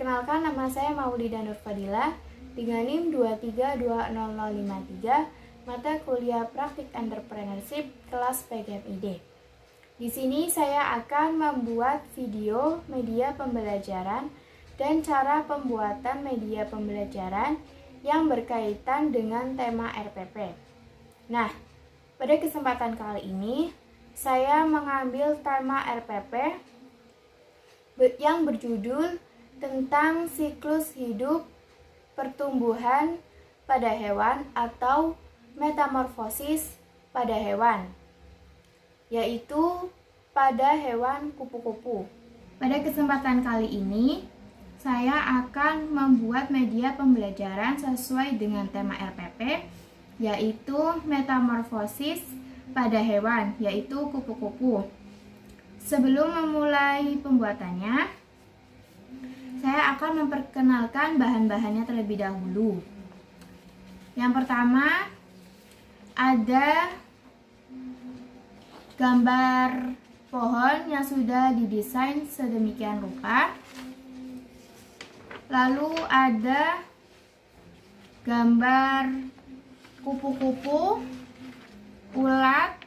Perkenalkan, nama saya Maulida Nurfadilah dengan NIM 2320053, mata kuliah Praktik Entrepreneurship kelas PGMID. Di sini saya akan membuat video media pembelajaran dan cara pembuatan media pembelajaran yang berkaitan dengan tema RPP. Nah, pada kesempatan kali ini saya mengambil tema RPP yang berjudul tentang siklus hidup pertumbuhan pada hewan atau metamorfosis pada hewan, yaitu pada hewan kupu-kupu. Pada kesempatan kali ini, saya akan membuat media pembelajaran sesuai dengan tema RPP, yaitu metamorfosis pada hewan, yaitu kupu-kupu. Sebelum memulai pembuatannya, saya akan memperkenalkan bahan-bahannya terlebih dahulu. Yang pertama, ada gambar pohon yang sudah didesain sedemikian rupa. Lalu ada gambar kupu-kupu, ulat,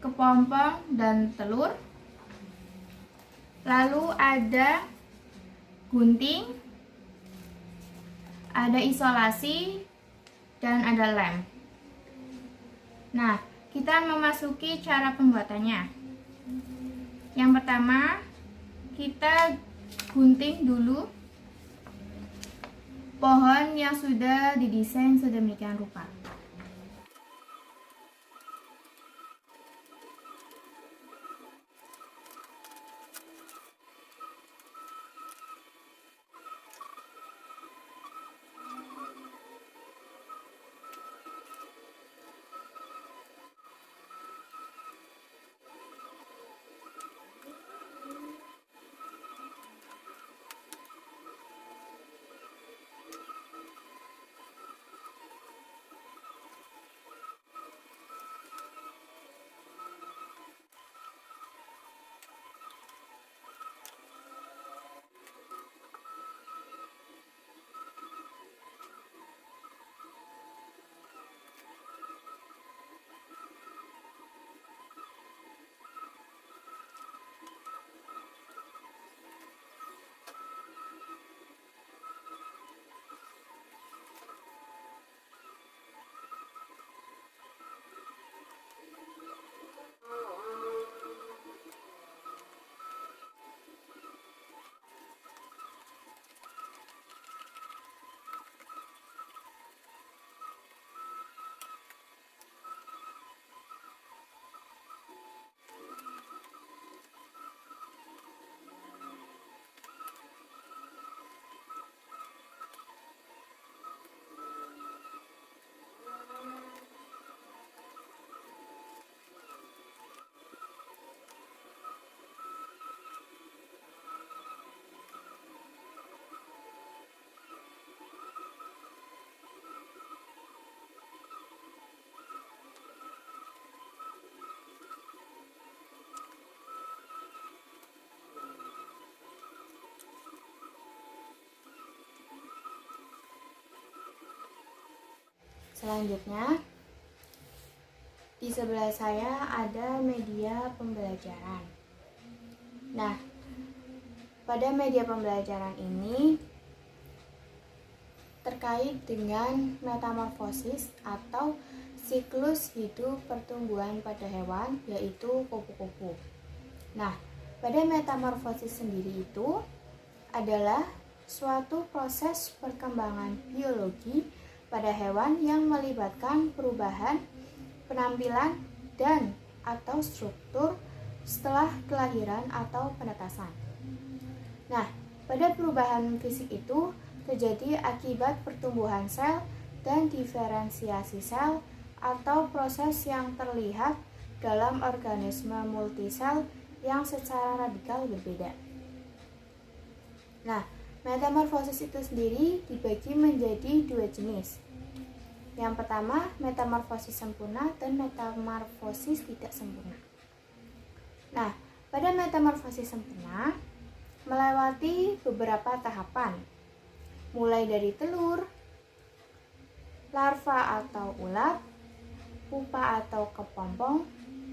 kepompong, dan telur. Lalu ada gunting, ada isolasi, dan ada lem. Nah, kita memasuki cara pembuatannya. Yang pertama, kita gunting dulu pohon yang sudah didesain sedemikian rupa. Selanjutnya, di sebelah saya ada media pembelajaran. Nah, pada media pembelajaran ini terkait dengan metamorfosis atau siklus hidup pertumbuhan pada hewan, yaitu kupu-kupu. Nah, pada metamorfosis sendiri itu adalah suatu proses perkembangan biologi pada hewan yang melibatkan perubahan penampilan dan atau struktur setelah kelahiran atau penetasan. Nah, pada perubahan fisik itu terjadi akibat pertumbuhan sel dan diferensiasi sel atau proses yang terlihat dalam organisme multisel yang secara radikal berbeda. Nah, metamorfosis itu sendiri dibagi menjadi dua jenis. Yang pertama, metamorfosis sempurna dan metamorfosis tidak sempurna. Nah, pada metamorfosis sempurna, melewati beberapa tahapan, mulai dari telur, larva atau ulat, pupa atau kepompong,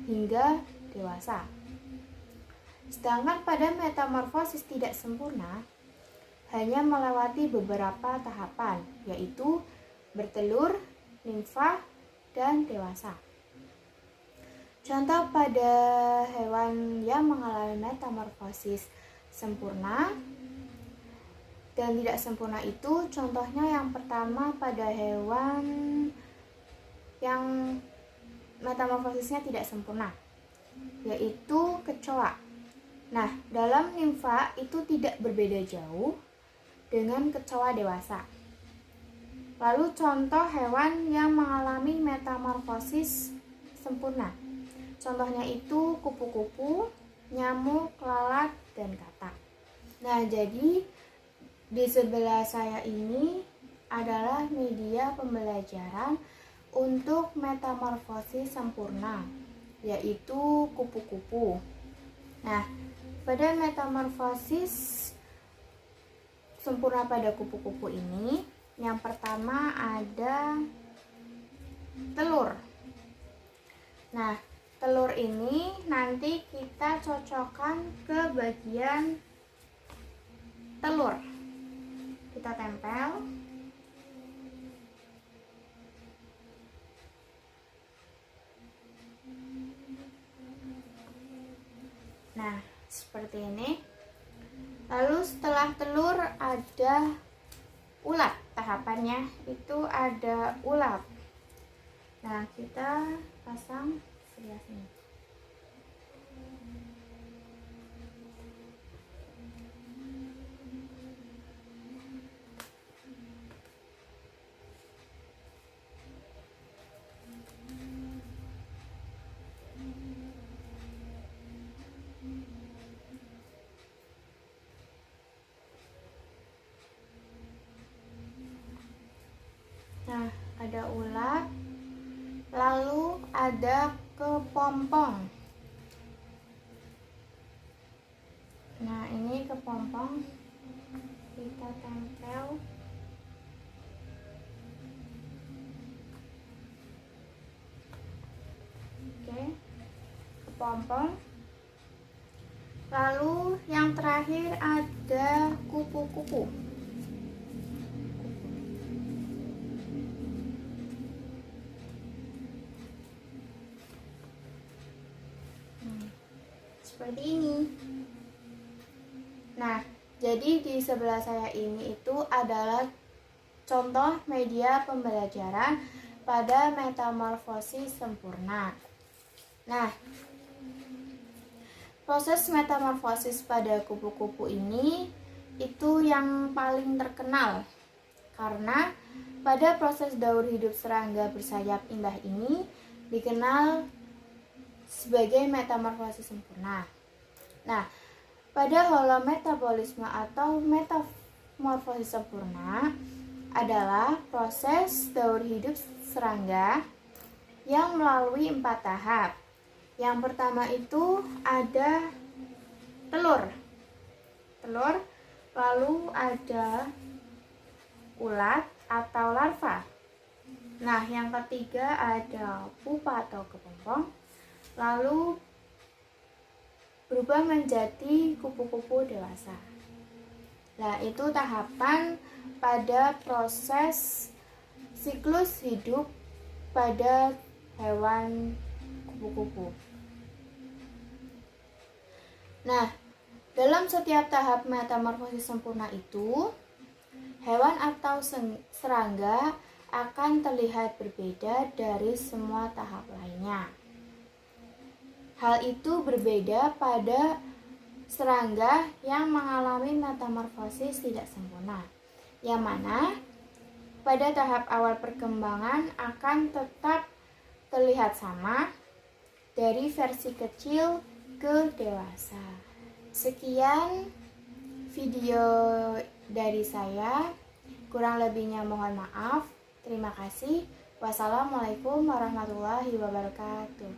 hingga dewasa. Sedangkan pada metamorfosis tidak sempurna, hanya melewati beberapa tahapan, yaitu bertelur, nimfa, dan dewasa. Contoh pada hewan yang mengalami metamorfosis sempurna dan tidak sempurna itu, contohnya yang pertama pada hewan yang metamorfosisnya tidak sempurna, yaitu kecoa. Nah, dalam nimfa itu tidak berbeda jauh dengan kecoa dewasa. Lalu contoh hewan yang mengalami metamorfosis sempurna. Contohnya itu kupu-kupu, nyamuk, lalat, dan katak. Nah, jadi di sebelah saya ini adalah media pembelajaran untuk metamorfosis sempurna, yaitu kupu-kupu. Nah, pada metamorfosis sempurna pada kupu-kupu ini, yang pertama ada telur. Nah, telur ini nanti kita cocokkan ke bagian telur. Kita tempel. Nah, seperti ini. Lalu setelah telur ada ulat. Tahapannya itu ada ulat. Nah, kita pasang sebelah sini. Nah, ada ulat, lalu ada kepompong. Nah, ini kepompong, kita tempel. Oke, kepompong. Lalu yang terakhir ada kupu-kupu. Seperti ini. Nah, jadi di sebelah saya ini itu adalah contoh media pembelajaran pada metamorfosis sempurna. Nah, proses metamorfosis pada kupu-kupu ini itu yang paling terkenal, karena pada proses daur hidup serangga bersayap indah ini dikenal sebagai metamorfosis sempurna. Nah, pada holometabolisme atau metamorfosis sempurna adalah proses daur hidup serangga yang melalui 4 tahap. Yang pertama itu ada telur, lalu ada ulat atau larva. Nah, yang ketiga ada pupa atau kepompong, lalu berubah menjadi kupu-kupu dewasa. Nah, itu tahapan pada proses siklus hidup pada hewan kupu-kupu. Nah, dalam setiap tahap metamorfosis sempurna itu, hewan atau serangga akan terlihat berbeda dari semua tahap lainnya. Hal itu berbeda pada serangga yang mengalami metamorfosis tidak sempurna, yang mana pada tahap awal perkembangan akan tetap terlihat sama dari versi kecil ke dewasa. Sekian video dari saya, kurang lebihnya mohon maaf. Terima kasih. Wassalamualaikum warahmatullahi wabarakatuh.